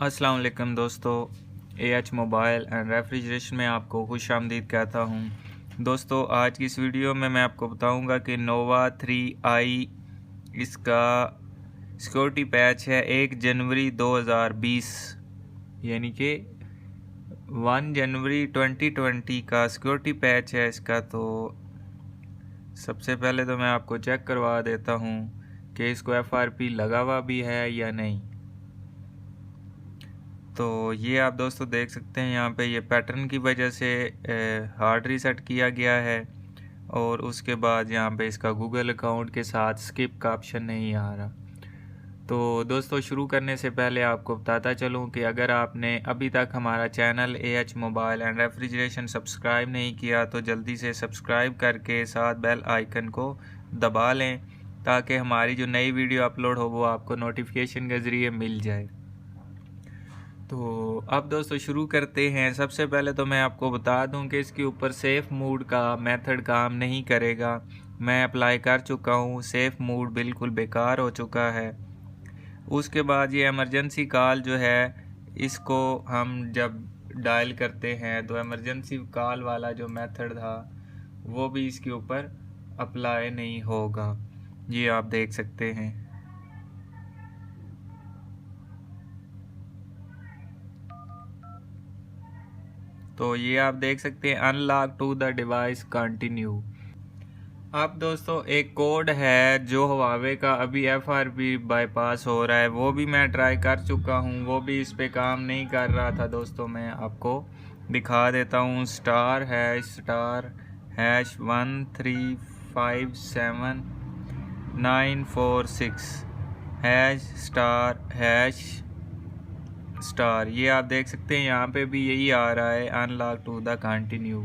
अस्सलाम वालेकुम दोस्तों, AH मोबाइल एंड रेफ्रिजरेशन में आपको खुश आमदीद कहता हूँ। दोस्तों, आज की इस वीडियो में मैं आपको बताऊँगा कि नोवा 3i इसका सिक्योरिटी पैच है 1 जनवरी 2020 यानी कि 1 जनवरी 2020 का सिक्योरिटी पैच है इसका। तो सबसे पहले तो मैं आपको चेक करवा देता हूँ कि इसको FRP लगा हुआ भी है या नहीं। तो ये आप दोस्तों देख सकते हैं, यहाँ पे ये पैटर्न की वजह से हार्ड रीसेट किया गया है और उसके बाद यहाँ पे इसका गूगल अकाउंट के साथ स्किप का ऑप्शन नहीं आ रहा। तो दोस्तों, शुरू करने से पहले आपको बताता चलूँ कि अगर आपने अभी तक हमारा channel AH mobile and refrigeration subscribe नहीं किया तो जल्दी से सब्सक्राइब करके साथ बेल आइकन को दबा लें ताकि हमारी जो नई वीडियो अपलोड हो वो आपको नोटिफिकेशन के ज़रिए मिल जाए। तो अब दोस्तों शुरू करते हैं। सबसे पहले तो मैं आपको बता दूं कि इसके ऊपर सेफ़ मूड का मेथड काम नहीं करेगा। मैं अप्लाई कर चुका हूं, सेफ़ मूड बिल्कुल बेकार हो चुका है। उसके बाद ये इमरजेंसी कॉल जो है, इसको हम जब डायल करते हैं तो इमरजेंसी कॉल वाला जो मेथड था वो भी इसके ऊपर अप्लाई नहीं होगा। ये आप देख सकते हैं। तो ये आप देख सकते हैं, unlock two the device continue. अब दोस्तों एक कोड है जो हुआवे का अभी FRP बाईपास हो रहा है, वो भी मैं ट्राई कर चुका हूँ, वो भी इस पे काम नहीं कर रहा था। दोस्तों मैं आपको दिखा देता हूँ। Star hash 1357946 star. ये आप देख सकते हैं, यहाँ पे भी यही आ रहा है, अनलॉक टू द कंटिन्यू।